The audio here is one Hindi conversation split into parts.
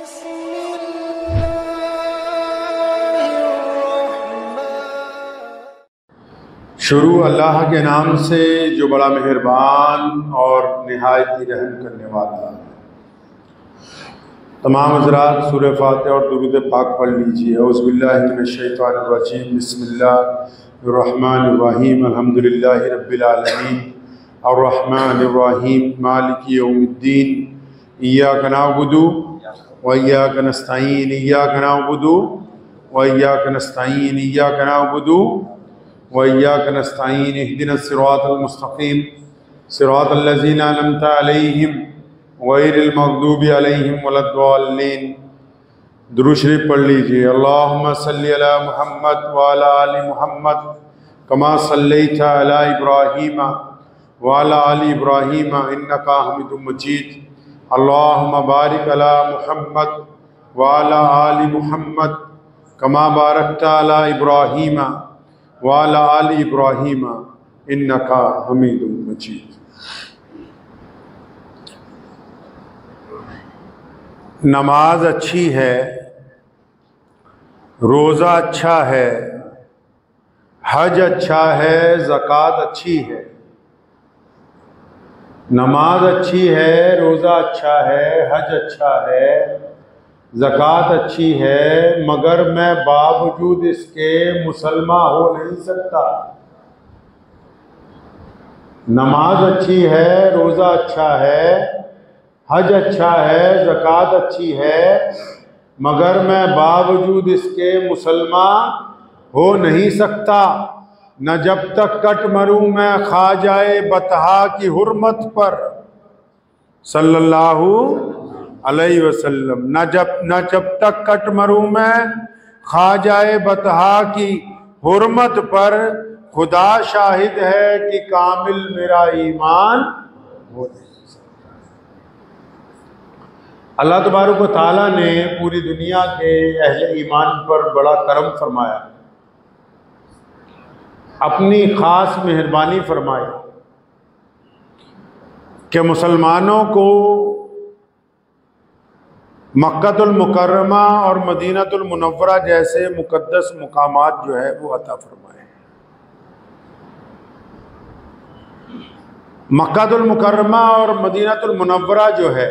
शुरू अल्लाह के नाम से जो बड़ा मेहरबान और निहायत ही रहम करने वाला है। तमाम हज़रात सूरह फातिहा और दुरूद पाक पढ़ लीजिए। औज़ुबिल्लाहि मिनश्शैतानिर्रजीम, बिस्मिल्लाहिर्रहमानिर्रहीम, अल्हम्दुलिल्लाहि रब्बिल आलमीन, अर्रहमानिर्रहीम, मालिकि यौमिद्दीन, इय्याका नअबुदु व इय्याका नस्तईन, इय्याका नअबुदु व इय्याका नस्तईन, इय्याका नअबुदु व इय्याका नस्तईन, इहदिनस सिरातल मुस्तक़ीम, सिरातल लज़ीना अनअमता अलैहिम गैरिल मग़दूबि अलैहिम वलद्दाल्लीन। दुरूद शरीफ पढ़ लीजिए। अल्लाहुम्मा सल्लि अला मुहम्मद व अला आलि मुहम्मद कमा सल्लैता अला इब्राहीम व अला आलि इब्राहीम इन्नका हमीदुम मजीद। अल्लाहुम्मा बारिक अला मुहम्मद व अला आलि मुहम्मद कमा बारकता अला इब्राहीम व अला आलि इब्राहीम इन्नका हमीदुम मजीद। नमाज अच्छी है, रोज़ा अच्छा है, हज अच्छा है, ज़कात अच्छी है। नमाज अच्छी है, रोज़ा अच्छा है, हज अच्छा है, ज़कात अच्छी है, मगर मैं बावजूद इसके मुसलमान हो नहीं सकता। नमाज अच्छी है, रोज़ा अच्छा है, हज अच्छा है, ज़कात अच्छी है, मगर मैं बावजूद इसके मुसलमान हो नहीं सकता। न जब तक कट मरूं मैं ख्वाजाए बतहा की हुर्मत पर सल्लल्लाहु अलैहि वसल्लम। न जब तक कट मरूं मैं ख्वाजाए बतहा की हुर्मत पर, खुदा शाहिद है कि कामिल मेरा ईमान हो। अल्लाह तबारक व तआला ने पूरी दुनिया के अहले ईमान पर बड़ा करम फरमाया, अपनी ख़ास मेहरबानी फरमाई कि मुसलमानों को मक्कातुल मुकर्रमा और मदीनातुल मुनव्वरा जैसे मुक़द्दस मुकामात जो है वो अता फरमाए। मक्कातुल मुकर्रमा और मदीनातुल मुनव्वरा जो है,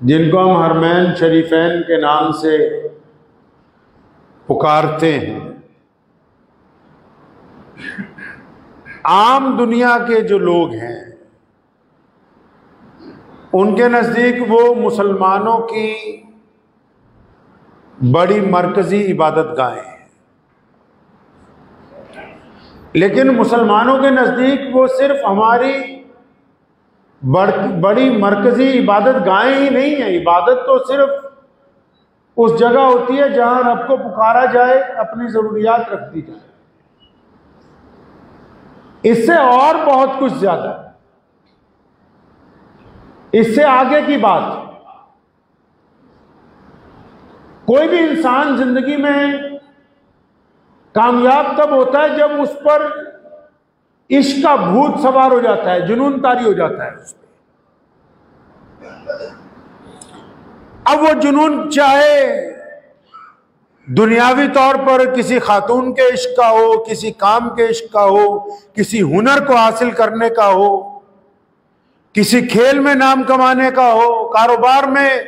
जिनको हम हरमैन शरीफैन के नाम से पुकारते हैं, आम दुनिया के जो लोग हैं उनके नज़दीक वो मुसलमानों की बड़ी मरकज़ी इबादत गाहें हैं। लेकिन मुसलमानों के नज़दीक वो सिर्फ हमारी बड़ी मरकज़ी इबादत गाहें ही नहीं है। इबादत तो सिर्फ उस जगह होती है जहां रब को पुकारा जाए, अपनी ज़रूरियात रख दी जाए। इससे और बहुत कुछ ज़्यादा है, इससे आगे की बात। कोई भी इंसान जिंदगी में कामयाब तब होता है जब उस पर इश्क का भूत सवार हो जाता है, जुनून तारी हो जाता है उस पर। अब वो जुनून चाहे दुनियावी तौर पर किसी खातून के इश्क का हो, किसी काम के इश्क का हो, किसी हुनर को हासिल करने का हो, किसी खेल में नाम कमाने का हो, कारोबार में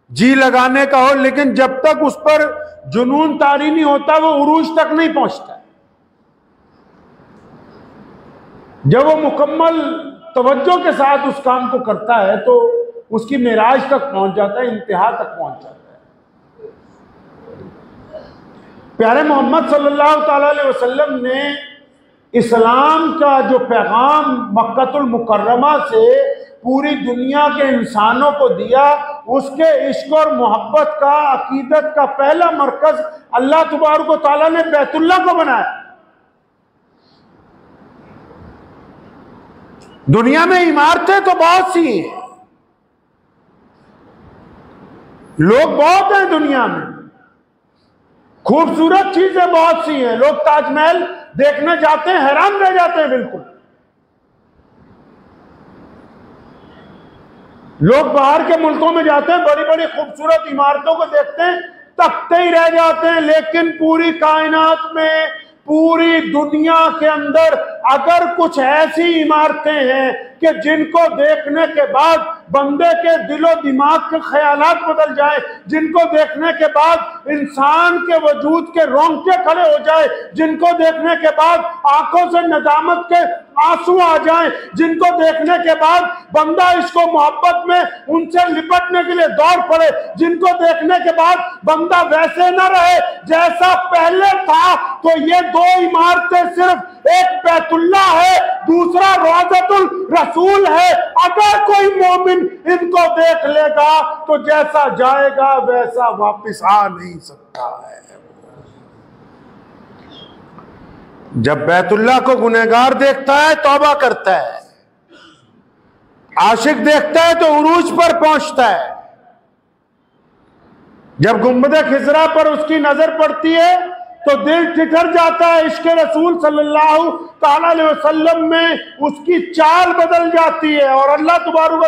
जी लगाने का हो, लेकिन जब तक उस पर जुनून तारी नहीं होता वो उरूज तक नहीं पहुंचता। जब वो मुकम्मल तवज्जो के साथ उस काम को करता है तो उसकी मेराज तक पहुंच जाता है, इंतहा तक पहुंच जाता है। प्यारे मोहम्मद सल्लल्लाहु ताला अलैहि वसल्लम ने इस्लाम का जो पैगाम मक्कातुल मुकर्रमा से पूरी दुनिया के इंसानों को दिया, उसके इश्क और मोहब्बत का, अकीदत का पहला मरकज अल्लाह तबारक व तआला ने बैतुल्लाह को बनाया। दुनिया में इमारतें तो बहुत सी हैं, लोग बहुत हैं दुनिया में, खूबसूरत चीजें बहुत सी हैं, लोग ताजमहल देखने जाते हैं, हैरान रह जाते हैं बिल्कुल। लोग बाहर के मुल्कों में जाते हैं, बड़ी बड़ी खूबसूरत इमारतों को देखते हैं, तकते ही रह जाते हैं। लेकिन पूरी कायनात में, पूरी दुनिया के अंदर अगर कुछ ऐसी इमारतें हैं कि जिनको देखने के बाद बंदे के दिलो दिमाग के ख्यालात बदल जाए, जिनको देखने के बाद इंसान के वजूद के रोंगटे खड़े हो जाए, जिनको देखने के बाद आंखों से नदामत के आंसू आ जाएं, जिनको देखने के बाद बंदा इसको मोहब्बत में उनसे लिपटने के लिए दौड़ पड़े, जिनको देखने के बाद बंदा वैसे न रहे जैसा पहले था, तो ये दो इमारतें सिर्फ एक बैतुल्लाह है, दूसरा रौज़तुल रसूल है। अगर कोई मोमिन इनको देख लेगा तो जैसा जाएगा वैसा वापस आ नहीं सकता है। जब बैतुल्लाह को गुनहगार देखता है तौबा करता है, आशिक देखता है तो उरूज पर पहुंचता है। जब गुंबद खिजरा पर उसकी नजर पड़ती है तो दिल ठिठर जाता है। इश्क रसूल सल्लल्लाहु ताला अलैहि वसल्लम में उसकी चाल बदल जाती है। और अल्लाह तुबारक व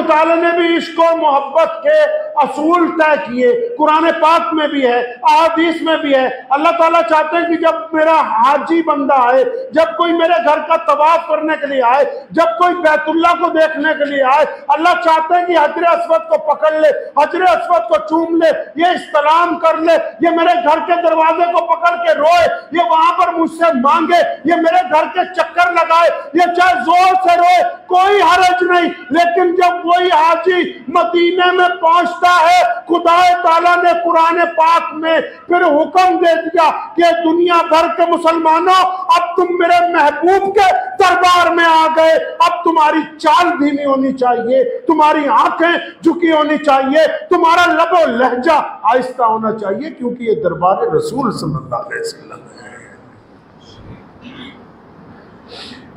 तआला ने भी इश्क और मोहब्बत के असूल तय किए। कुरान पाक में भी है, अहादीस में भी है। अल्लाह ताला चाहते हैं कि जब मेरा हाजी बंदा आए, जब कोई मेरे घर का तवाफ करने के लिए आए, जब कोई बैतुल्लाह को देखने के लिए आए, अल्लाह चाहते हैं कि हजर अस्वद को पकड़ ले, हजर अस्वद को चूम ले, ये इस्तलाम कर ले, ये मेरे घर के दरवाजे को पकड़ के रोए, ये वहां पर मुझसे मांगे, ये मेरे घर के चक्कर लगाए, ये चाहे जोर से रोए, कोई हरज नहीं। लेकिन जब वही हाजी मदीने में पहुंचता है, खुदा ताला ने कुरान पाक में फिर हुक्म दे दिया कि दुनिया भर के मुसलमानों, अब तुम मेरे महबूब के दरबार में आ गए। अब तुम्हारी चाल धीमी होनी चाहिए, तुम्हारी आंखें झुकी होनी चाहिए, तुम्हारा लबो लहजा आहिस्ता होना चाहिए, क्योंकि ये दरबार रसूल सल्लल्लाहु अलैहि वसल्लम है।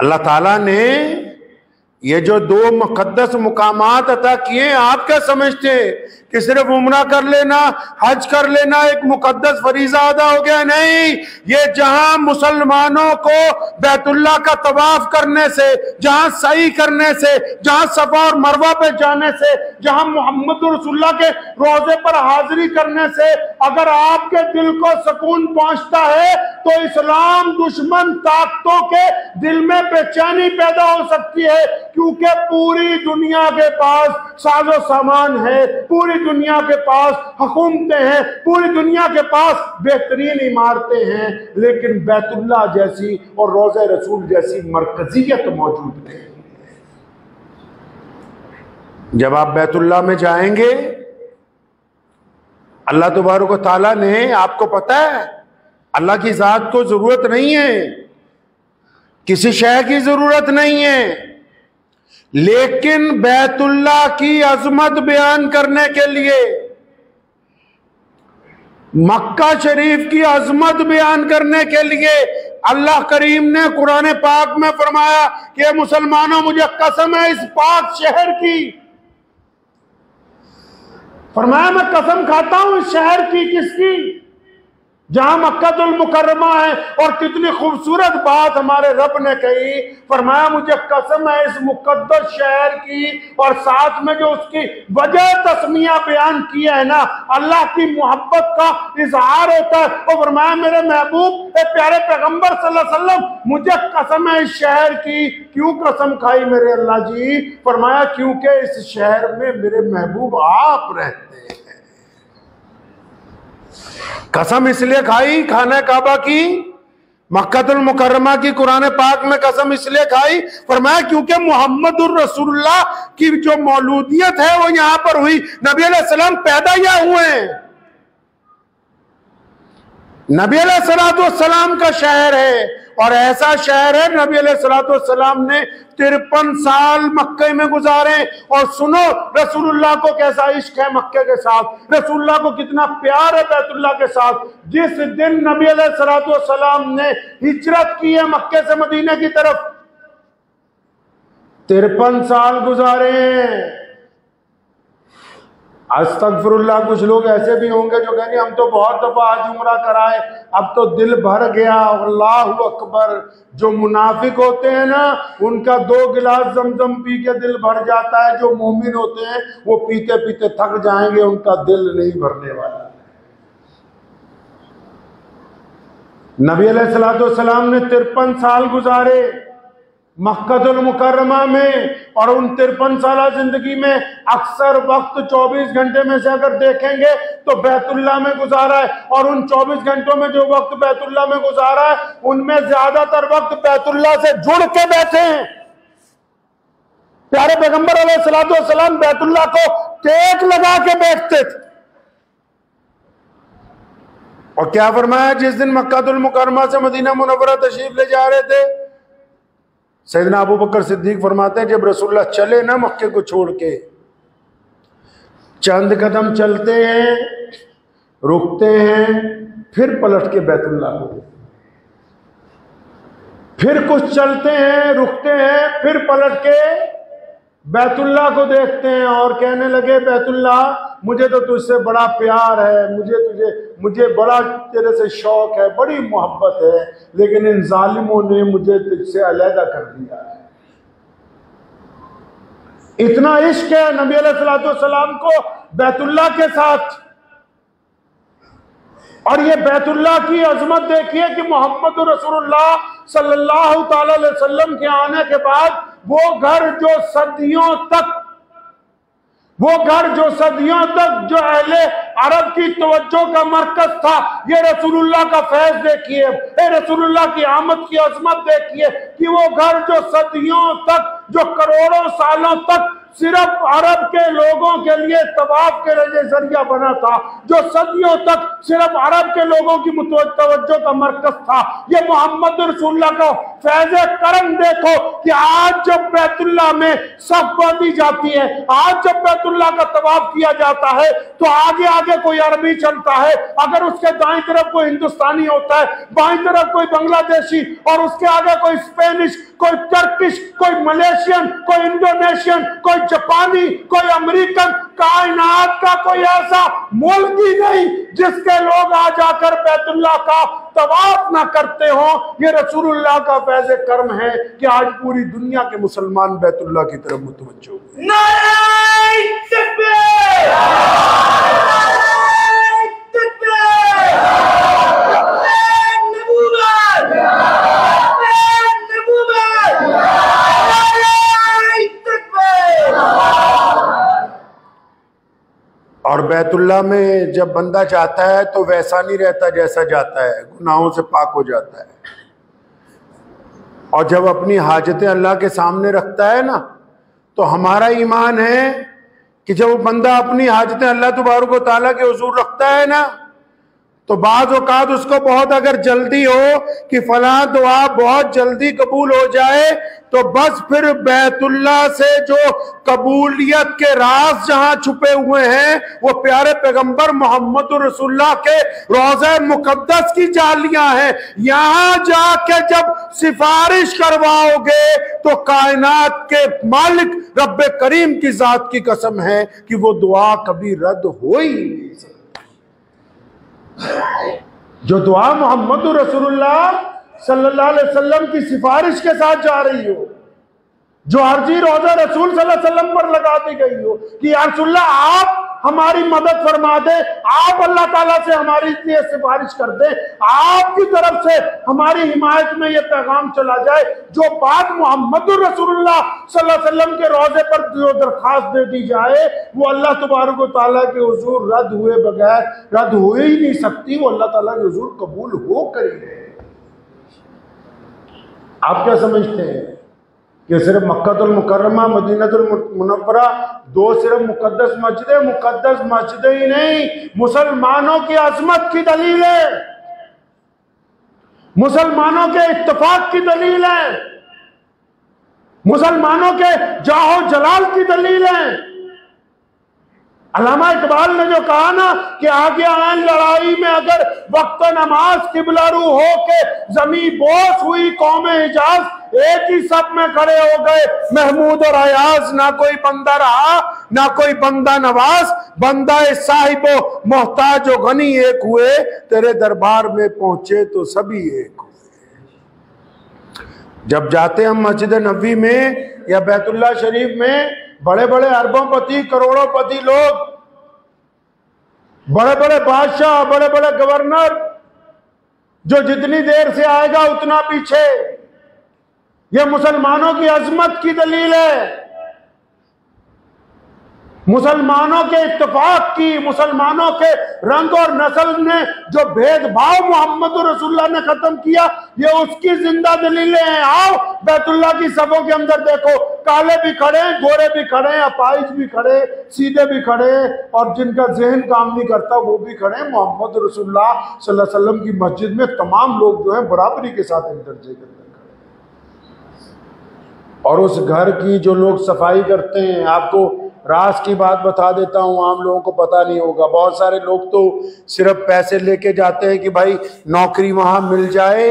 अल्लाह ताला ने ये जो दो मुकद्दस मुकामात अता किए, आप क्या समझते हैं कि सिर्फ उम्रा कर लेना, हज कर लेना एक मुकद्दस फरीजा अदा हो गया? नहीं, ये जहां मुसलमानों को बैतुल्लाह का तवाफ करने से, जहां सही करने से, जहां सफा और मरवा पे जाने से, जहां मोहम्मद रसूलुल्लाह के रोजे पर हाजिरी करने से अगर आपके दिल को सुकून पहुंचता है, तो इस्लाम दुश्मन ताकतों के दिल में बेचैनी पैदा हो सकती है, क्योंकि पूरी दुनिया के पास साजो सामान है, पूरी दुनिया के पास हुकूमतें हैं, पूरी दुनिया के पास बेहतरीन इमारतें हैं, लेकिन बैतुल्लाह जैसी और रोज़े रसूल जैसी मरकजियत मौजूद नहीं। जब आप बैतुल्लाह में जाएंगे, अल्लाह तबारक व तआला ने, आपको पता है अल्लाह की जात को जरूरत नहीं है, किसी शय की जरूरत नहीं है, लेकिन बैतुल्लाह की अजमत बयान करने के लिए, मक्का शरीफ की अजमत बयान करने के लिए अल्लाह करीम ने कुरान पाक में फरमाया कि मुसलमानों, मुझे कसम है इस पाक शहर की, फरमाया मैं कसम खाता हूं इस शहर की। किसकी? जहां मक्कातुल मुकर्रमा है। और कितनी खूबसूरत बात हमारे रब ने कही, फरमाया मुझे कसम है इस मुकद्दस शहर की, और साथ में जो उसकी वजह तस्मिया बयान किया है ना, अल्लाह की मोहब्बत का इजहार होता है। और फरमाया मेरे महबूब प्यारे पैगंबर सल्लल्लाहु अलैहि वसल्लम, मुझे कसम है इस शहर की। क्यों कसम खाई मेरे अल्लाह जी? फरमाया क्योंकि इस शहर में मेरे महबूब आप रहते हैं। कसम इसलिए खाई खाना काबा की, मक्कातुल मुकर्रमा की कुरान पाक में कसम इसलिए खाई, फरमाया क्योंकि मोहम्मदुर रसूलुल्लाह की जो मौलूदियत है वो यहां पर हुई। नबी अलैहिस्सलाम पैदा यहाँ हुए हैं, नबी अलैहिस्सलाम का शहर है, और ऐसा शहर है नबी अलैहिस्सलाम ने 53 साल मक्के में गुजारे। और सुनो रसूलुल्लाह को कैसा इश्क है मक्के के साथ, रसूलुल्लाह को कितना प्यार है बैतुल्लाह के साथ। जिस दिन नबी अलैहिस्सलाम ने हिजरत की है मक्के से मदीने की तरफ, 53 साल गुजारे। अस्तगफिरुल्लाह। कुछ लोग ऐसे भी होंगे जो कहेंगे हम तो बहुत दफा हज उम्रा कराए, अब तो दिल भर गया। अल्लाहु अकबर। जो मुनाफिक होते हैं ना, उनका 2 गिलास जमजम पी के दिल भर जाता है। जो मोमिन होते हैं वो पीते पीते थक जाएंगे, उनका दिल नहीं भरने वाला। नबी अलैहिस्सलाम ने 53 साल गुजारे मक्कातुल मुकर्रमा में, और उन 53 साल जिंदगी में अक्सर वक्त 24 घंटे में से अगर देखेंगे तो बैतुल्लाह में गुजारा है। और उन 24 घंटों में जो वक्त बैतुल्लाह में गुजारा है, उनमें ज्यादातर वक्त बैतुल्लाह से जुड़ के बैठे हैं। प्यारे पैगंबर अलैहिस्सलाम बैतुल्लाह को टेक लगा के बैठते थे। और क्या फरमाया, जिस दिन मक्कातुल मुकर्रमा से मदीना मुनव्वरा तशरीफ ले जा रहे थे, सैयदना अबू बकर सिद्दीक फरमाते हैं, जब रसूलुल्लाह चले ना मक्के को छोड़ के, चंद कदम चलते हैं, रुकते हैं, फिर पलट के बैतुल्लाह को, फिर कुछ चलते हैं, रुकते हैं, फिर पलट के बैतुल्लाह को देखते हैं और कहने लगे, बैतुल्लाह मुझे तो तुझसे बड़ा प्यार है, मुझे बड़ा तेरे से शौक है, बड़ी मोहब्बत है, लेकिन इन जालिमों ने मुझे तुझसे अलहदा कर दिया है। इतना इश्क है नबी अलैहिस्सलाम को बैतुल्लाह के साथ। और ये बैतुल्लाह की अजमत देखिए कि मोहम्मद रसूलुल्लाह सल्लल्लाहु ताला अलैहि वसल्लम के आने के बाद वो घर जो सदियों तक जो अहले अरब की तवज्जो का मरकज था, ये रसूलुल्लाह का फैज देखिए, रसूलुल्लाह की आमद की अजमत देखिए कि वो घर जो सदियों तक, जो करोड़ों सालों तक सिर्फ अरब के लोगों के लिए तवाफ के लिए जरिया बना था, जो सदियों तक सिर्फ अरब के लोगों की तवज्जो का मरकज था, ये मोहम्मद रसूलुल्लाह का फैज़ करम देखो कि आज जब बैतुल्लाह में सफ बांधी जाती है, आज जब बैतुल्लाह का तवाफ किया जाता है, तो आगे आगे कोई अरबी चलता है, अगर उसके दाईं तरफ कोई हिंदुस्तानी होता है, बाईं तरफ कोई बांग्लादेशी, और उसके आगे कोई स्पेनिश, कोई टर्किश, कोई मलेशियन, कोई इंडोनेशियन, कोई जापानी, कोई अमेरिकन, कायनात का कोई ऐसा मुल्क ही नहीं जिसके लोग आ जाकर बैतुल्लाह का तवाफ ना करते हो। ये रसूलुल्लाह का फैज़ करम है कि आज पूरी दुनिया के मुसलमान बैतुल्लाह की तरफ मुतवज्जो हुए। नारे तकबीर, नारे तकबीर, नारे नबूवत, नारे नबूवत, नारे तकबीर। और बैतुल्लाह में जब बंदा जाता है तो वैसा नहीं रहता जैसा जाता है, गुनाहों से पाक हो जाता है। और जब अपनी हाजतें अल्लाह के सामने रखता है ना, तो हमारा ईमान है कि जब वो बंदा अपनी हाजतें अल्लाह तबारक व तआला के हुजूर रखता है ना, तो बाज़ औक़ात उसको बहुत अगर जल्दी हो कि फलां दुआ बहुत जल्दी कबूल हो जाए, तो बस फिर बैतुल्लाह से जो कबूलियत के राज जहां छुपे हुए हैं, वो प्यारे पैगंबर मोहम्मद रसूलुल्लाह के रोज़ा मुक़द्दस की जालियां हैं। यहां जाके जब सिफारिश करवाओगे तो कायनात के मालिक रब्बे करीम की जात की कसम है कि वो दुआ कभी रद्द हो ही नहीं सकती। जो दुआ मोहम्मद रसूलुल्लाह सल्लल्लाहु अलैहि वसल्लम की सिफारिश के साथ जा रही हो, जो अर्जी रोज़ा रसूल सल्लल्लाहु अलैहि वसल्लम पर लगा दी गई हो कि या रसूलुल्लाह आप हमारी मदद फरमा दे, आप अल्लाह ताला से हमारी लिए सिफारिश कर दे, आपकी तरफ से हमारी हिमायत में यह पैगाम चला जाए। जो बात मोहम्मद रसूलुल्लाह सल्लल्लाहु अलैहि वसल्लम के रोज़े पर जो दरखास्त दे दी जाए, वो अल्लाह तबारक व तआला के हुजूर रद्द हुए बगैर रद्द हो ही नहीं सकती, वो अल्लाह ताला के हुजूर कबूल हो कर ही रहे। आप क्या समझते हैं कि सिर्फ मक्कातुल मुकर्रमा, मदीनातुल मुनव्वरा दो सिर्फ मुकद्दस मस्जिदें ही नहीं, मुसलमानों की अजमत की दलील है, मुसलमानों के इत्तेफाक की दलील है, मुसलमानों के जाहो जलाल की दलील है। अल्लामा इकबाल ने जो कहा ना कि आगे आए लड़ाई में अगर वक्त नमाज किबलारू हो के जमी बोस हुई कौम हिजाज, एक ही सब में खड़े हो गए महमूद और अयाज। ना कोई बंदा रहा ना कोई बंदा नवाज, बंदा साहिबो मोहताज व गनी एक हुए, तेरे दरबार में पहुंचे तो सभी एक हुए। जब जाते हम मस्जिद नबी में या बैतुल्ला शरीफ में, बड़े बड़े अरबोंपति करोड़ोंपति लोग, बड़े बड़े बादशाह, बड़े बड़े गवर्नर, जो जितनी देर से आएगा उतना पीछे, यह मुसलमानों की अजमत की दलील है, मुसलमानों के इत्तेफाक की, मुसलमानों के रंग और नस्ल ने जो भेदभाव मोहम्मद रसूलुल्लाह ने खत्म किया, ये उसकी जिंदा दलीलें हैं। आओ बैतुल्लाह की सफों के अंदर देखो, काले भी खड़े, गोरे भी खड़े, अपाहिज भी खड़े, सीधे भी खड़े, और जिनका जहन काम नहीं करता वो भी खड़े। मोहम्मद रसूलुल्लाह सल्लल्लाहु अलैहि वसल्लम की मस्जिद में तमाम लोग जो है बराबरी के साथ एक दर्जे के अंदर खड़े। और उस घर की जो लोग सफाई करते हैं, आपको राज की बात बता देता हूं, आम लोगों को पता नहीं होगा। बहुत सारे लोग तो सिर्फ पैसे लेके जाते हैं कि भाई नौकरी वहां मिल जाए।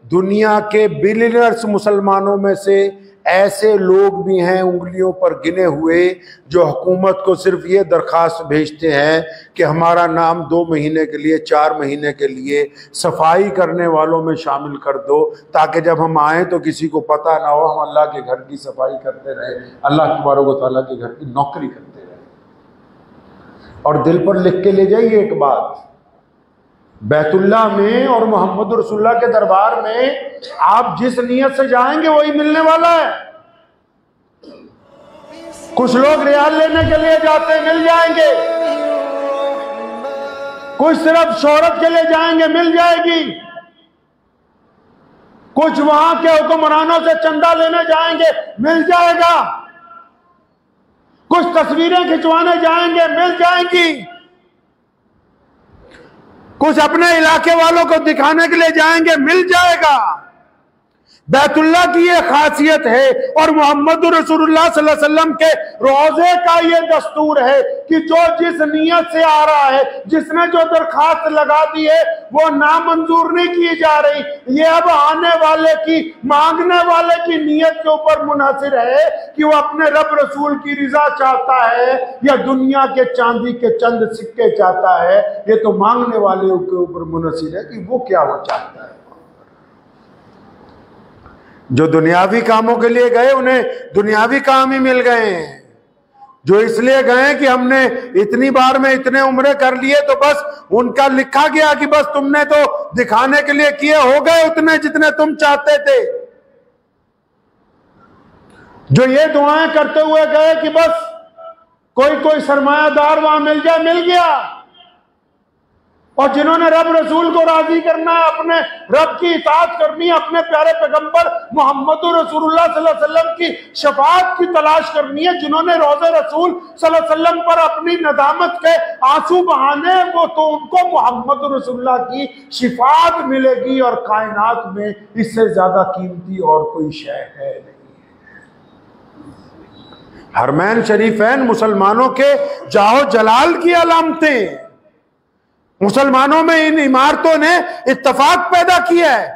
दुनिया के बिलियनर्स मुसलमानों में से ऐसे लोग भी हैं उंगलियों पर गिने हुए, जो हुकूमत को सिर्फ ये दरखास्त भेजते हैं कि हमारा नाम 2 महीने के लिए, 4 महीने के लिए सफाई करने वालों में शामिल कर दो, ताकि जब हम आए तो किसी को पता ना हो, हम अल्लाह के घर की सफाई करते रहे, अल्लाह तबारक व तआला के घर की नौकरी करते रहे। और दिल पर लिख के ले जाइए एक बात, बैतुल्ला में और मोहम्मद रसूलुल्लाह के दरबार में आप जिस नियत से जाएंगे वही मिलने वाला है। कुछ लोग रियाल लेने के लिए जाते हैं, मिल जाएंगे। कुछ सिर्फ शोहरत के लिए जाएंगे, मिल जाएगी। कुछ वहां के हुक्मरानों से चंदा लेने जाएंगे, मिल जाएगा। कुछ तस्वीरें खिंचवाने जाएंगे, मिल जाएंगी। कुछ अपने इलाके वालों को दिखाने के लिए जाएंगे, मिल जाएगा। बैतुल्लाह की ये खासियत है और मोहम्मद रसूलुल्लाह सल्लल्लाहु अलैहि वसल्लम के रोजे का ये दस्तूर है कि जो जिस नियत से आ रहा है, जिसने जो दरखास्त लगा दी है, वो नामंजूर नहीं की जा रही। ये अब आने वाले की, मांगने वाले की नियत के ऊपर मुनहसिर है कि वो अपने रब रसूल की रिजा चाहता है या दुनिया के चांदी के चंद सिक्के चाहता है। ये तो मांगने वाले के ऊपर मुनहसिर है कि वो क्या वो चाहता है। जो दुनियावी कामों के लिए गए उन्हें दुनियावी काम ही मिल गए हैं। जो इसलिए गए कि हमने इतनी बार में इतने उम्रे कर लिए, तो बस उनका लिखा गया कि बस तुमने तो दिखाने के लिए किए, हो गए उतने जितने तुम चाहते थे। जो ये दुआएं करते हुए गए कि बस कोई सरमायादार वहां मिल जाए, मिल गया। और जिन्होंने रब रसूल को राजी करना है, अपने रब की इताअत करनी है, अपने प्यारे पैगंबर मोहम्मद रसूलुल्लाह सल्लल्लाहु अलैहि वसल्लम की शफाअत की तलाश करनी है, जिन्होंने रोज़े रसूल सल्लल्लाहु अलैहि वसल्लम पर अपनी नदामत के आंसू बहाने, वो तो उनको मोहम्मद रसूलुल्लाह की शिफाअत मिलेगी। और कायनात में इससे ज्यादा कीमती और कोई शय है नहीं। हरमैन शरीफैन मुसलमानों के जाहो जलाल की अलामतें, मुसलमानों में इन इमारतों ने इत्तेफाक पैदा किया है।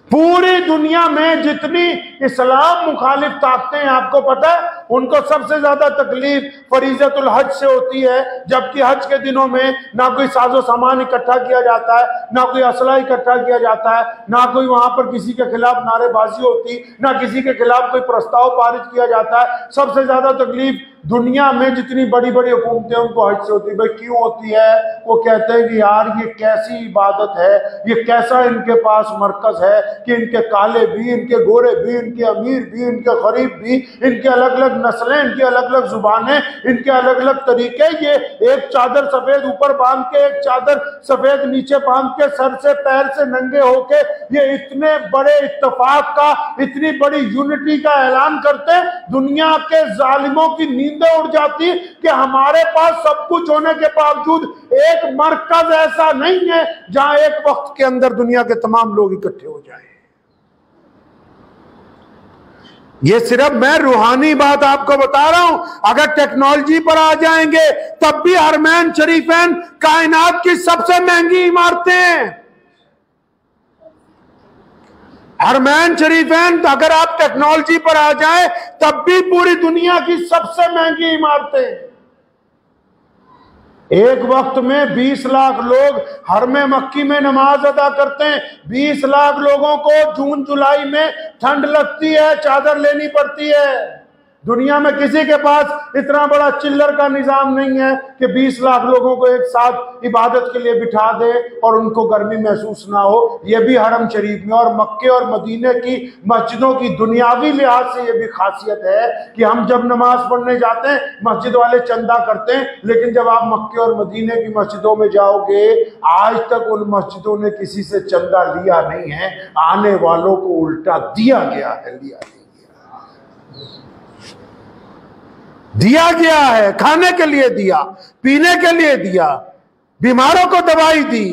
पूरी दुनिया में जितनी इस्लाम मुखालिफ ताकतें हैं, आपको पता है, उनको सबसे ज्यादा तकलीफ फरीजतुल हज से होती है। जबकि हज के दिनों में ना कोई साजो सामान इकट्ठा किया जाता है, ना कोई असला इकट्ठा किया जाता है, ना कोई वहां पर किसी के खिलाफ नारेबाजी होती, ना किसी के खिलाफ कोई प्रस्ताव पारित किया जाता है। सबसे ज्यादा तकलीफ दुनिया में जितनी बड़ी बड़ी हुकूमतें उनको हज से होती है। भाई क्यों होती है? वो कहते हैं कि यार ये कैसी इबादत है, ये कैसा इनके पास मरकज है कि इनके काले भी, इनके गोरे भी, इनके अमीर भी, इनके गरीब भी, इनके अलग अलग नस्लें, इनकी अलग अलग जुबानें, इनके अलग अलग तरीके। ये एक चादर सफेद ऊपर बांध के, एक चादर सफेद नीचे बांध के, सर से पैर से नंगे होके ये इतने बड़े इत्तेफाक का, इतनी बड़ी यूनिटी का ऐलान करते। दुनिया के जालिमों की नींदें उड़ जाती कि हमारे पास सब कुछ होने के बावजूद एक मरकज ऐसा नहीं है जहां एक वक्त के अंदर दुनिया के तमाम लोग इकट्ठे हो जाएं। ये सिर्फ मैं रूहानी बात आपको बता रहा हूं। अगर टेक्नोलॉजी पर आ जाएंगे तब भी हरमैन शरीफैन कायनात की सबसे महंगी इमारतें हैं। हरमैन शरीफैन अगर आप टेक्नोलॉजी पर आ जाएं तब भी पूरी दुनिया की सबसे महंगी इमारतें। एक वक्त में 20 लाख लोग हरमे मक्की में नमाज अदा करते हैं। 20 लाख लोगों को जून जुलाई में ठंड लगती है, चादर लेनी पड़ती है। दुनिया में किसी के पास इतना बड़ा चिल्लर का निजाम नहीं है कि 20 लाख लोगों को एक साथ इबादत के लिए बिठा दे और उनको गर्मी महसूस ना हो। ये भी हरम शरीफ में और मक्के और मदीने की मस्जिदों की दुनियावी लिहाज से ये भी खासियत है कि हम जब नमाज पढ़ने जाते हैं मस्जिद वाले चंदा करते हैं, लेकिन जब आप मक्के और मदीने की मस्जिदों में जाओगे आज तक उन मस्जिदों ने किसी से चंदा लिया नहीं है। आने वालों को उल्टा दिया गया है, दिया गया है। खाने के लिए दिया, पीने के लिए दिया, बीमारों को दवाई दी,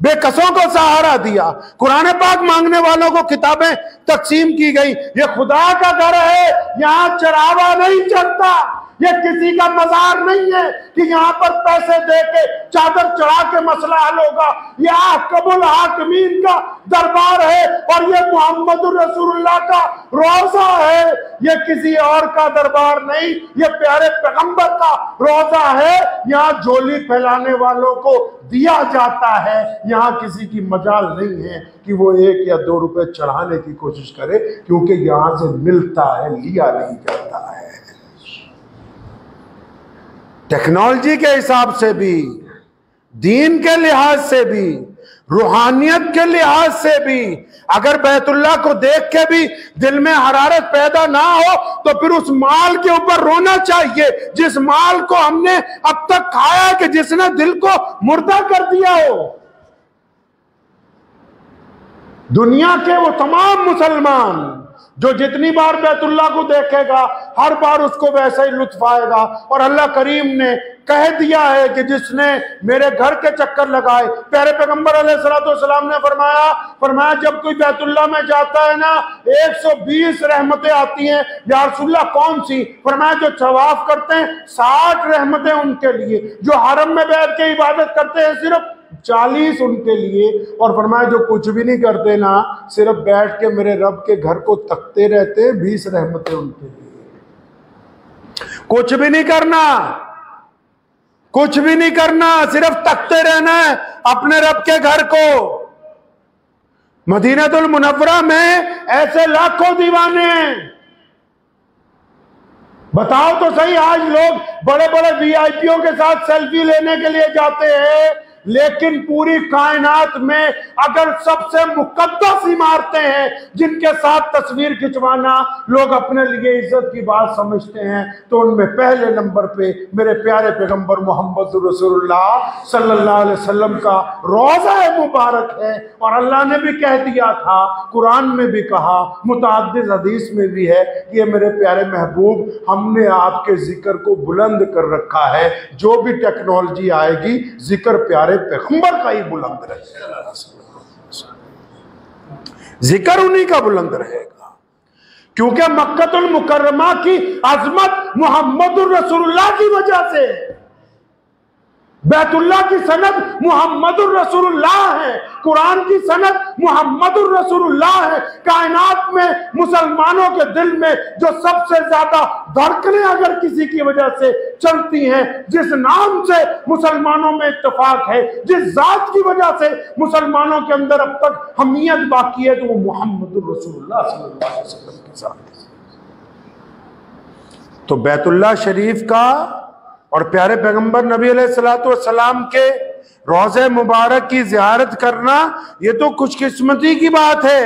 बेकसों को सहारा दिया, कुरान पाक मांगने वालों को किताबें तकसीम की गई। ये खुदा का घर है, यहां चरावा नहीं चढ़ता। ये किसी का मजार नहीं है कि यहाँ पर पैसे दे के चादर चढ़ा के मसला हल होगा। ये अहकमुल हाकिमीन का दरबार है और ये मोहम्मदुर रसूलुल्लाह का रोजा है। ये किसी और का दरबार नहीं, ये प्यारे पैगंबर का रोजा है। यहाँ झोली फैलाने वालों को दिया जाता है। यहाँ किसी की मजाल नहीं है कि वो 1 या 2 रुपए चढ़ाने की कोशिश करे, क्योंकि यहाँ से मिलता है, लिया नहीं जाता है। टेक्नोलॉजी के हिसाब से भी, दीन के लिहाज से भी, रूहानियत के लिहाज से भी अगर बैतुल्लाह को देख के भी दिल में हरारत पैदा ना हो तो फिर उस माल के ऊपर रोना चाहिए जिस माल को हमने अब तक खाया कि जिसने दिल को मुर्दा कर दिया हो। दुनिया के वो तमाम मुसलमान जो जितनी बार बैतुल्लाह को देखेगा हर बार उसको वैसा ही लुत्फ आएगा। और अल्लाह करीम ने कह दिया है कि जिसने मेरे घर के चक्कर लगाए, प्यारे पैगंबर अलैहिस्सलाम ने फरमाया जब कोई बैतुल्लाह में जाता है ना 120 रहमतें आती हैं। या रसूलल्लाह कौन सी? फरमाया जो तवाफ करते हैं 60 रहमतें उनके लिए, जो हरम में बैठ के इबादत करते हैं सिर्फ 40 उनके लिए, और फरमाया जो कुछ भी नहीं करते ना, सिर्फ बैठ के मेरे रब के घर को तकते रहते हैं, 20 रहमतें उनके लिए। कुछ भी नहीं करना, कुछ भी नहीं करना, सिर्फ तकते रहना है अपने रब के घर को। मदीनातुल मुनव्वरा में ऐसे लाखों दीवाने हैं। बताओ तो सही, आज लोग बड़े बड़े वीआईपीओ के साथ सेल्फी लेने के लिए जाते हैं, लेकिन पूरी कायनात में अगर सबसे मुकद्दस इमारतें हैं जिनके साथ तस्वीर खिंचवाना लोग अपने लिए इज्जत की बात समझते हैं, तो उनमें पहले नंबर पे मेरे प्यारे पैगंबर मोहम्मद रसूलुल्लाह सल्लल्लाहु अलैहि वसल्लम का रोज़ा मुबारक है। और अल्लाह ने भी कह दिया था, कुरान में भी कहा, मुतअद्दिद हदीस में भी है कि ये मेरे प्यारे महबूब, हमने आपके जिक्र को बुलंद कर रखा है। जो भी टेक्नोलॉजी आएगी जिक्र प्यारे पैगंबर का ही बुलंद रहेगा, जिक्र उन्हीं का बुलंद रहेगा, क्योंकि मक्कतुल मुकर्रमा की अजमत मुहम्मदुर रसूलुल्लाह की वजह से, बैतुल्लाह की सनद मुहम्मदुर रसूलुल्लाह है, कुरान की सनद मुहम्मदुर रसूलुल्लाह है। कायनात में मुसलमानों के दिल में जो सबसे ज्यादा धड़कनें अगर किसी की वजह से चलती हैं, जिस नाम से मुसलमानों में इत्तेफाक है, जिस जात की वजह से मुसलमानों के अंदर अब तक हमीयत बाकी है, तो वो मुहम्मदुर रसूलुल्लाह सल्लल्लाहु अलैहि वसल्लम के साथ। तो बैतुल्लाह शरीफ का और प्यारे पैगंबर नबी अलैहिस्सलातु वस्सलाम के रोज़े मुबारक की ज़ियारत करना, ये तो खुशकिस्मती की बात है,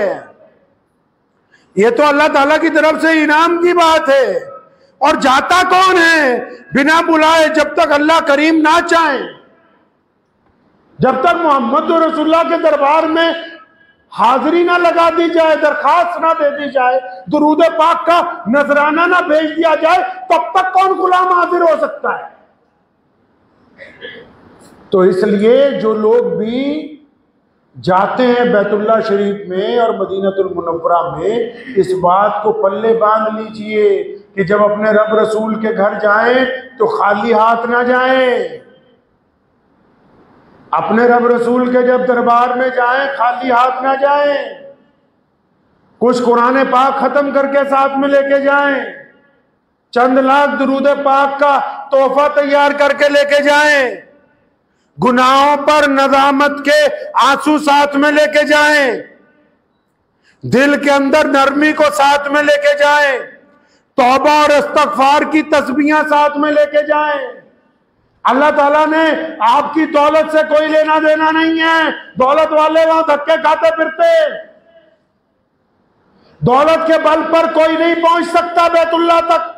ये तो अल्लाह ताला की तरफ से इनाम की बात है। और जाता कौन है बिना बुलाए? जब तक अल्लाह करीम ना चाहे, जब तक मोहम्मद रसूलुल्लाह के दरबार में हाजिरी ना लगा दी जाए, दरखास्त ना दे दी जाए, दुरूद पाक का नजराना ना भेज दिया जाए, तब तक कौन गुलाम हाजिर हो सकता है? तो इसलिए जो लोग भी जाते हैं बैतुल्ला शरीफ में और मदीनतुल मुनव्वरा में, इस बात को पल्ले बांध लीजिए कि जब अपने रब रसूल के घर जाएं तो खाली हाथ ना जाएं। अपने रब रसूल के जब दरबार में जाएं खाली हाथ ना जाएं। कुछ कुरान पाक खत्म करके साथ में लेके जाएं, चंद लाख दुरूद पाक का तोहफा तैयार करके लेके जाएं, गुनाहों पर नदामत के आंसू साथ में लेके जाएं, दिल के अंदर नरमी को साथ में लेके जाएं, तौबा और इस्तगफार की तस्बीहां साथ में लेके जाएं। अल्लाह ताला ने आपकी दौलत से कोई लेना देना नहीं है। दौलत वाले वहां धक्के खाते फिरते, दौलत के बल पर कोई नहीं पहुंच सकता बैतुल्ला तक।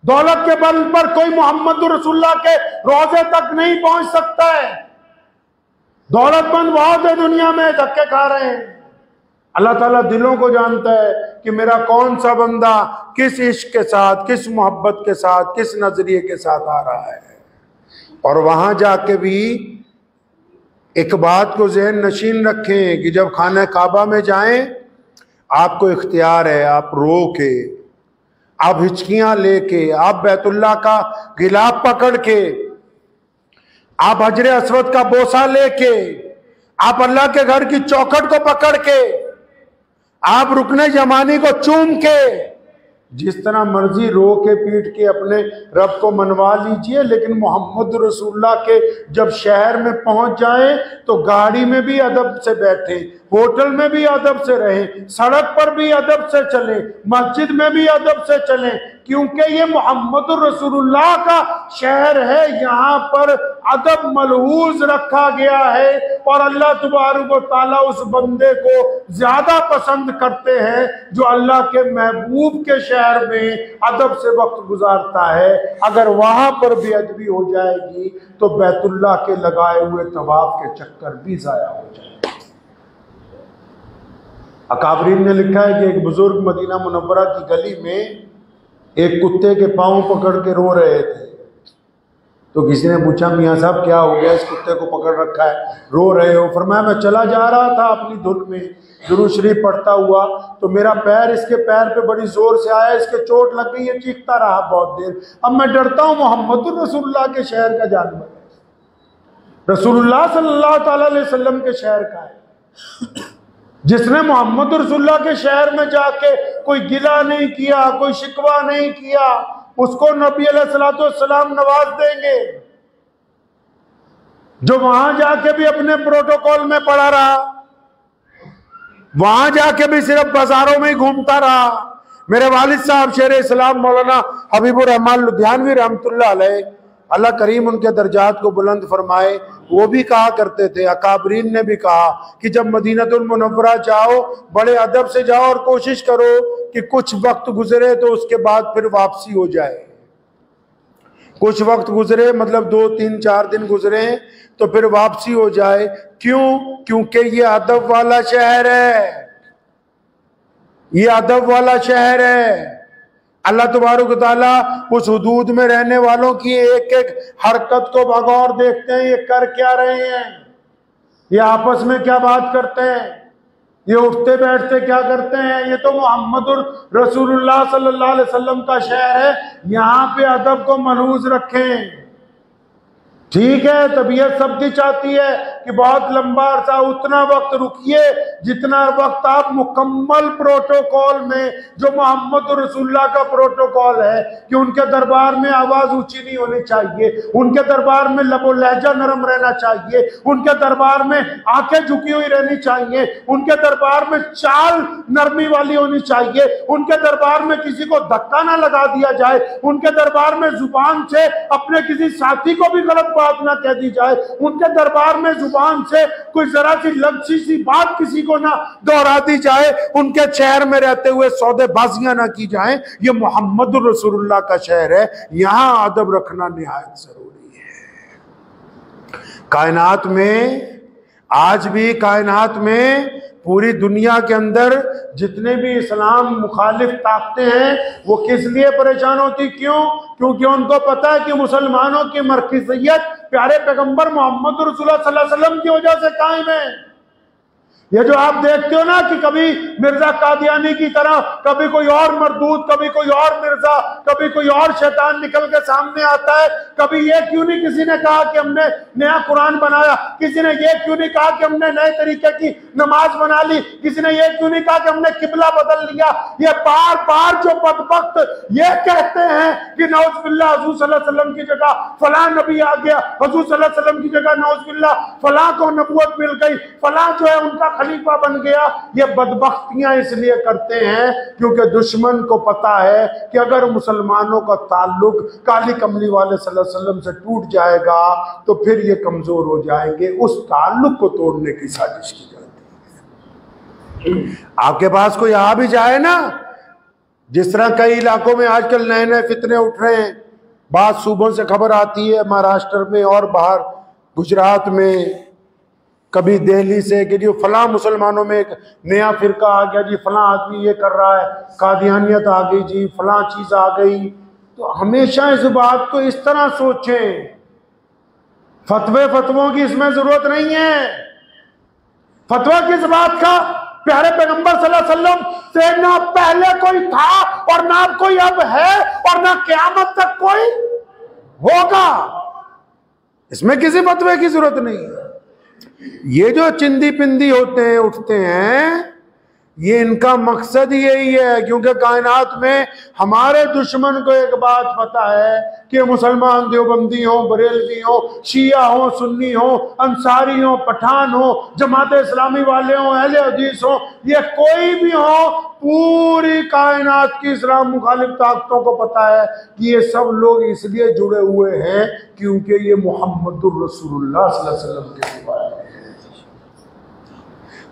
दौलत के बल पर कोई मोहम्मद रसूलुल्लाह के रोजे तक नहीं पहुंच सकता है। दौलतमंद बहुत है दुनिया में, धक्के खा रहे हैं। अल्लाह ताला दिलों को जानता है कि मेरा कौन सा बंदा किस इश्क के साथ, किस मोहब्बत के साथ, किस नजरिए के साथ आ रहा है। और वहां जाके भी एक बात को ज़हन नशीन रखें कि जब खाना काबा में जाएं, आपको इख्तियार है, आप रो के, आप हिचकियां लेके, आप बैतुल्ला का गिलाफ पकड़ के, आप हजरे अस्वद का बोसा लेके, आप अल्लाह के घर की चौखट को पकड़ के, आप रुकने जमानी को चूम के, जिस तरह मर्जी रो के पीट के अपने रब को मनवा लीजिए। लेकिन मोहम्मद रसूलुल्लाह के जब शहर में पहुंच जाए तो गाड़ी में भी अदब से बैठे, होटल में भी अदब से रहें, सड़क पर भी अदब से चले, मस्जिद में भी अदब से चले, क्योंकि ये मोहम्मद रसूलुल्लाह का शहर है। यहाँ पर अदब मलहूज रखा गया है और अल्लाह तबारक व तआला उस बंदे को ज्यादा पसंद करते हैं जो अल्लाह के महबूब के शहर में अदब से वक्त गुजारता है। अगर वहां पर बेअदबी हो जाएगी तो बैतुल्लाह के लगाए हुए तवाफ के चक्कर भी जाया हो जाएंगे। अकाबरीन ने लिखा है कि एक बुजुर्ग मदीना मुनव्वरा की गली में एक कुत्ते के पांव पकड़ के रो रहे थे। तो किसी ने पूछा, मियाँ साहब क्या हो गया, इस कुत्ते को पकड़ रखा है, रो रहे हो? फरमाया, मैं चला जा रहा था अपनी धुन में दुरूद शरीफ पढ़ता हुआ, तो मेरा पैर इसके पैर पे बड़ी जोर से आया, इसके चोट लग गई है, चीखता रहा बहुत देर। अब मैं डरता हूँ मोहम्मद रसूलुल्लाह के शहर का जानवर है, रसूलुल्लाह सल्लल्लाहु अलैहि वसल्लम के शहर का है। जिसने मोहम्मद रसूलुल्लाह के शहर में जाके कोई गिला नहीं किया, कोई शिकवा नहीं किया, उसको नबी अलैहिस्सलाम नवाज देंगे। जो वहां जाके भी अपने प्रोटोकॉल में पड़ा रहा, वहां जाके भी सिर्फ बाजारों में ही घूमता रहा। मेरे वालिद साहब शेर इस्लाम मौलाना हबीबुर रहमान लुधियानवी रहमतुल्लाह अलैह, अल्लाह करीम उनके दर्जात को बुलंद फरमाए, वो भी कहा करते थे, अकाबरीन ने भी कहा कि जब मदीनतुल मुनव्वरा जाओ बड़े अदब से जाओ और कोशिश करो कि कुछ वक्त गुजरे तो उसके बाद फिर वापसी हो जाए। कुछ वक्त गुजरे मतलब 2, 3, 4 दिन गुजरे तो फिर वापसी हो जाए। क्यों? क्योंकि ये अदब वाला शहर है, ये अदब वाला शहर है। अल्लाह तबारक व तआला उस हुदूद में रहने वालों की एक एक हरकत को बगौर देखते हैं, ये कर क्या रहे हैं, ये आपस में क्या बात करते हैं, ये उठते बैठते क्या करते हैं। ये तो मोहम्मद रसूलुल्लाह सल्लल्लाहु अलैहि वसल्लम का शहर है, यहाँ पे अदब को मलहूज रखें। ठीक है, तबीयत सबकी चाहती है कि बहुत लंबा अरसा उतना वक्त रुकिए जितना वक्त आप मुकम्मल प्रोटोकॉल में, जो मोहम्मद रसूलुल्लाह का प्रोटोकॉल है कि उनके दरबार में आवाज ऊंची नहीं होनी चाहिए, उनके दरबार में लबो लहजा नरम रहना चाहिए, उनके दरबार में आंखें झुकी हुई रहनी चाहिए, उनके दरबार में चाल नरमी वाली होनी चाहिए, उनके दरबार में किसी को धक्का ना लगा दिया जाए, उनके दरबार में जुबान से अपने किसी साथी को भी गलत बात ना कह दी जाए, उनके दरबार में जुबान से कोई जरा सी लफ्ज़ी सी बात किसी को ना दोहरा दी जाए, उनके शहर में रहते हुए सौदेबाजियां ना की जाएं। ये मोहम्मद रसूलुल्लाह का शहर है, यहां अदब रखना निहायत जरूरी है। कायनात में आज भी, कायनात में पूरी दुनिया के अंदर जितने भी इस्लाम मुखालिफ ताकतें हैं वो किस लिए परेशान होती? क्यों? क्योंकि उनको पता है कि मुसलमानों की मरकजियत प्यारे पैगंबर मोहम्मद रसूलुल्लाह सल्लल्लाहु अलैहि वसल्लम की वजह से कायम है। ये जो आप देखते हो ना कि कभी मिर्जा कादियानी की तरह कभी कोई और मरदूद, कभी कोई और मिर्जा, कभी कोई और शैतान निकल के सामने आता है। कभी ये क्यों नहीं किसी ने कहा कि हमने नया कुरान बनाया, किसी ने ये क्यों नहीं कहा कि हमने नए तरीके की नमाज बना ली, किसी ने ये क्यों नहीं कहा कि हमने किबला बदल लिया। ये बार बार जो बदबख्त ये कहते हैं कि नौज़बिल्लाह हुज़ूर सल्लल्लाहु अलैहि वसल्लम की जगह फलां नबी आ गया, हुज़ूर सल्लल्लाहु अलैहि वसल्लम की जगह नौज़बिल्लाह फलां को नबूवत मिल गई, फलां जो है उनका खलीफा बन गया। ये बदबख्तियां इसलिए करते हैं क्योंकि दुश्मन को पता है कि अगर मुसलमानों का ताल्लुक काली कमली वाले सल्लल्लाहु अलैहि वसल्लम से टूट जाएगा तो फिर ये कमजोर हो जाएंगे। उस ताल्लुक को तोड़ने की साजिश की जाती है। आपके पास कोई आ भी जाए ना, जिस तरह कई इलाकों में आजकल नए नए फितने उठ रहे हैं, बाद सूबों से खबर आती है महाराष्ट्र में और बाहर गुजरात में, कभी दिल्ली से कि जी फलां मुसलमानों में एक नया फिरका आ गया जी, फलां आदमी ये कर रहा है, कादियानियत आ गई जी, फलां चीज आ गई। तो हमेशा इस बात को इस तरह सोचें, फतवों की इसमें जरूरत नहीं है। फतवा किस बात का? प्यारे पैगंबर सल्लल्लाहु अलैहि वसल्लम से ना पहले कोई था और ना कोई अब है और ना क़यामत तक कोई होगा। इसमें किसी फतवे की जरूरत नहीं है। ये जो चिंदी पिंदी होते हैं, उठते हैं, ये इनका मकसद यही है, क्योंकि कायनात में हमारे दुश्मन को एक बात पता है कि मुसलमान देवबंदी हो, बरेलवी हो, शिया हो, सुन्नी हो, अंसारी हो, पठान हो, जमात इस्लामी वाले हो, अहले हदीस हो, ये कोई भी हो, पूरी कायनात की इस्लाम मुखालिफ ताकतों को पता है कि ये सब लोग इसलिए जुड़े हुए हैं क्योंकि ये मुहम्मदुर रसूलुल्लाह सल्लल्लाहु अलैहि वसल्लम के सिवा है।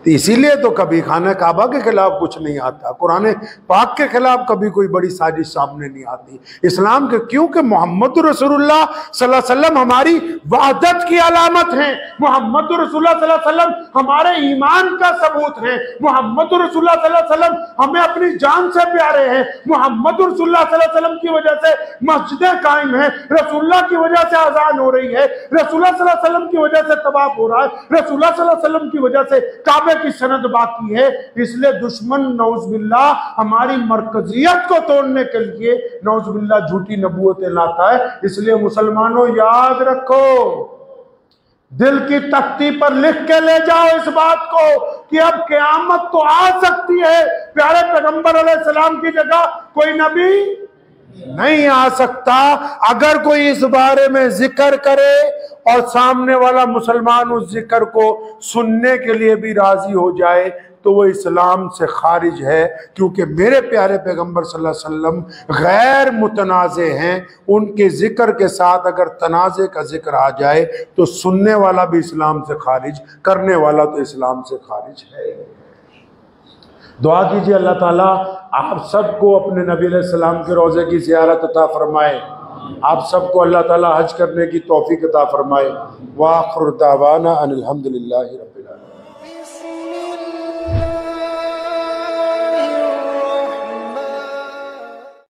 तो इसीलिए तो कभी खाना काबा के खिलाफ कुछ नहीं आता, कुरान पाक के खिलाफ कभी कोई बड़ी साजिश सामने नहीं आती इस्लाम के, क्योंकि मोहम्मद रसूलुल्लाह सल्लल्लाहु अलैहि वसल्लम हमारी वहदत की अलामत है, मोहम्मद रसूलुल्लाह सल्लल्लाहु अलैहि वसल्लम हमारे ईमान का सबूत है, मोहम्मद रसूलुल्लाह सल्लल्लाहु अलैहि वसल्लम हमें अपनी जान से प्यारे हैं, मोहम्मद रसूलुल्लाह सल्लल्लाहु अलैहि वसल्लम की वजह से मस्जिदें कायम है, रसूलुल्लाह की वजह से अजान हो रही है, रसूलुल्लाह सल्लल्लाहु अलैहि वसल्लम की वजह से तवाफ हो रहा है, रसूलुल्लाह सल्लल्लाहु अलैहि वसल्लम की वजह से काबे की सनद बाकी है। इसलिए दुश्मन नौज़बिल्लाह हमारी मरकजियत को तोड़ने के लिए नौज़बिल्लाह झूठी नबूवतें लाता है। इसलिए मुसलमानों याद रखो, दिल की तख्ती पर लिख के ले जाओ इस बात को कि अब क़यामत तो आ सकती है, प्यारे पैगंबर अलैहिस्सलाम की जगह कोई नबी नहीं आ सकता। अगर कोई इस बारे में जिक्र करे और सामने वाला मुसलमान उस जिक्र को सुनने के लिए भी राजी हो जाए तो वो इस्लाम से खारिज है, क्योंकि मेरे प्यारे पैगंबर सल्लल्लाहु अलैहि वसल्लम गैर मुतनाज़े हैं। उनके जिक्र के साथ अगर तनाज़े का जिक्र आ जाए तो सुनने वाला भी इस्लाम से खारिज, करने वाला तो इस्लाम से खारिज है। दुआ कीजिए अल्लाह ताला आप सबको अपने नबी अलैहि सलाम के रोज़े की ज़ियारत अता फरमाए, आप सबको अल्लाह ताला हज करने की तौफीक अता फरमाए। व आखिर दावाना अनिल हम्दुलिल्लाहि।